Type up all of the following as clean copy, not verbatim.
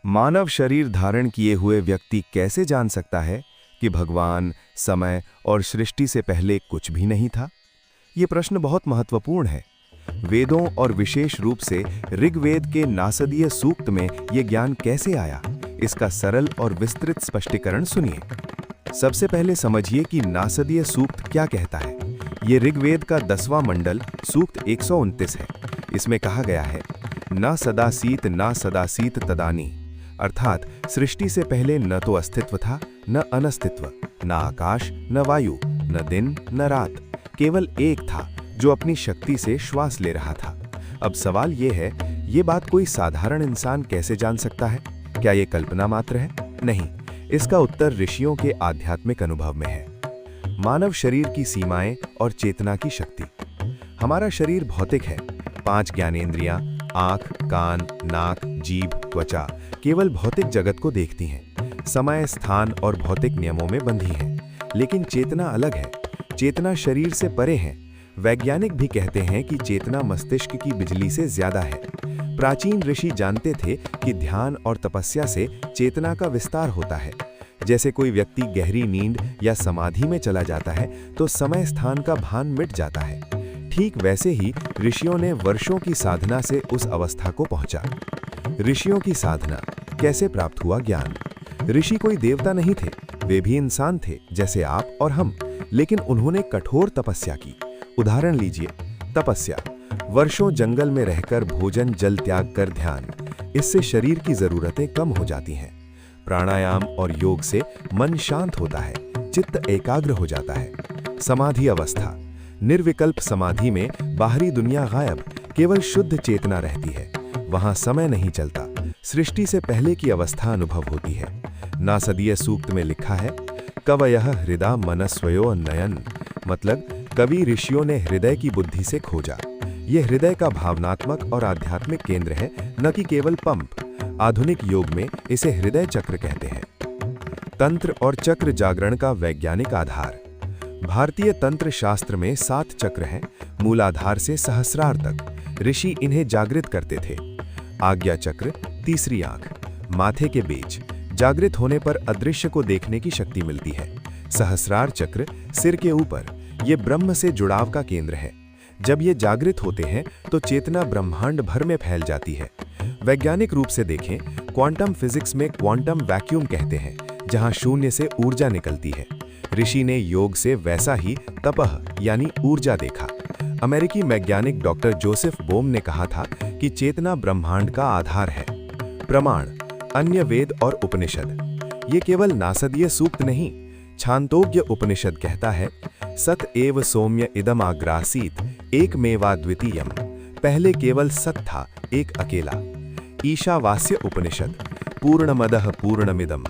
मानव शरीर धारण किए हुए व्यक्ति कैसे जान सकता है कि भगवान, समय और सृष्टि से पहले कुछ भी नहीं था? ये प्रश्न बहुत महत्वपूर्ण है। वेदों और विशेष रूप से ऋग्वेद के नासदीय सूक्त में ये ज्ञान कैसे आया, इसका सरल और विस्तृत स्पष्टीकरण सुनिए। सबसे पहले समझिए कि नासदीय सूक्त क्या कहता है। ये ऋग्वेद का 10वां मंडल सूक्त 129 है। इसमें कहा गया है, न सदासीत तदानी, अर्थात सृष्टि से पहले न तो अस्तित्व था, न अनस्तित्व, न आकाश, न वायु, न दिन, न रात, केवल एक था जो अपनी शक्ति से श्वास ले रहा था। अब सवाल ये है, ये बात कोई साधारण इंसान कैसे जान सकता है? क्या ये कल्पना मात्र है? नहीं, इसका उत्तर ऋषियों के आध्यात्मिक अनुभव में है। मानव शरीर की सीमाएं और चेतना की शक्ति। हमारा शरीर भौतिक है। 5 ज्ञानेंद्रियां, आंख, कान, नाक, जीभ, त्वचा केवल भौतिक जगत को देखती हैं। समय, स्थान और भौतिक नियमों में बंधी हैं। लेकिन चेतना अलग है। चेतना शरीर से परे है। वैज्ञानिक भी कहते हैं कि चेतना मस्तिष्क की बिजली से ज्यादा है। प्राचीन ऋषि जानते थे कि ध्यान और तपस्या से चेतना का विस्तार होता है। जैसे कोई व्यक्ति गहरी नींद या समाधि में चला जाता है तो समय स्थान का भान मिट जाता है। ठीक वैसे ही ऋषियों ने वर्षों की साधना से उस अवस्था को पहुंचा। ऋषियों की साधना कैसे प्राप्त हुआ ज्ञान? ऋषि कोई देवता नहीं थे, वे भी इंसान थे जैसे आप और हम, लेकिन उन्होंने कठोर तपस्या की। उदाहरण लीजिए, तपस्या, वर्षों जंगल में रहकर भोजन जल त्याग कर ध्यान, इससे शरीर की जरूरतें कम हो जाती हैं। प्राणायाम और योग से मन शांत होता है, चित्त एकाग्र हो जाता है। समाधि अवस्था, निर्विकल्प समाधि में बाहरी दुनिया गायब, केवल शुद्ध चेतना रहती है। वहां समय नहीं चलता, सृष्टि से पहले की अवस्था अनुभव होती है। नासदीय सूक्त में लिखा है, कवयः हृदा मनस्वयो नयन, मतलब कवि ऋषियों ने हृदय की बुद्धि से खोजा। यह हृदय का भावनात्मक और आध्यात्मिक केंद्र है, न कि केवल पंप। आधुनिक योग में इसे हृदय चक्र कहते हैं। तंत्र और चक्र जागरण का वैज्ञानिक आधार। भारतीय तंत्र शास्त्र में 7 चक्र हैं, मूलाधार से सहस्रार तक। ऋषि इन्हें जागृत करते थे। आज्ञा चक्र, तीसरी आंख, माथे के बीच, जागृत होने पर अदृश्य को देखने की शक्ति मिलती है। सहस्रार चक्र, सिर के ऊपर, ये ब्रह्म से जुड़ाव का केंद्र है। जब ये जागृत होते हैं तो चेतना ब्रह्मांड भर में फैल जाती है। वैज्ञानिक रूप से देखें, क्वांटम फिजिक्स में क्वांटम वैक्यूम कहते हैं, जहां शून्य से ऊर्जा निकलती है। ऋषि ने योग से वैसा ही तपह यानी ऊर्जा देखा। अमेरिकी वैज्ञानिक डॉक्टर जोसेफ बोम ने कहा था कि चेतना ब्रह्मांड का आधार है। प्रमाण, अन्य वेद और उपनिषद। ये केवल नासदीय सूक्त नहीं, छांदोग्य उपनिषद कहता है, सत एव सौम्य इदम आग्रासीत एकमेवाद्वितीयम, पहले केवल सत था, एक अकेला। ईशावास्य उपनिषद, पूर्णमदः पूर्णमिदम,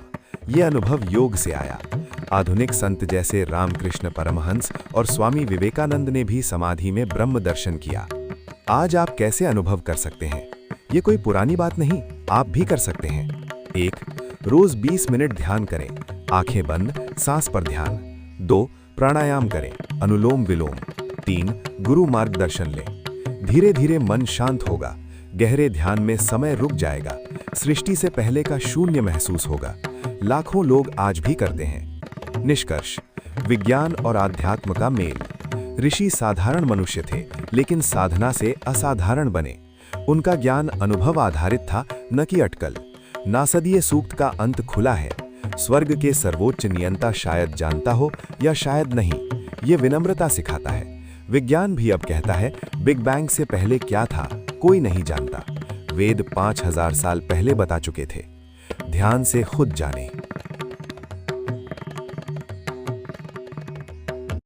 ये अनुभव योग से आया। आधुनिक संत जैसे रामकृष्ण परमहंस और स्वामी विवेकानंद ने भी समाधि में ब्रह्म दर्शन किया। आज आप कैसे अनुभव कर सकते हैं? ये कोई पुरानी बात नहीं, आप भी कर सकते हैं। 1. रोज 20 मिनट ध्यान करें, आंखें बंद, सांस पर ध्यान। 2. प्राणायाम करें, अनुलोम विलोम। 3. गुरु मार्गदर्शन लें, धीरे धीरे मन शांत होगा, गहरे ध्यान में समय रुक जाएगा, सृष्टि से पहले का शून्य महसूस होगा। लाखों लोग आज भी करते हैं। निष्कर्ष, विज्ञान और आध्यात्म का मेल। ऋषि साधारण मनुष्य थे, लेकिन साधना से असाधारण बने। उनका ज्ञान अनुभव आधारित था, न कि अटकल। नासदीय सूक्त का अंत खुला है। स्वर्ग के सर्वोच्च नियंता शायद जानता हो या शायद नहीं, ये विनम्रता सिखाता है। विज्ञान भी अब कहता है, बिग बैंग से पहले क्या था कोई नहीं जानता। वेद 5000 साल पहले बता चुके थे। ध्यान से खुद जाने।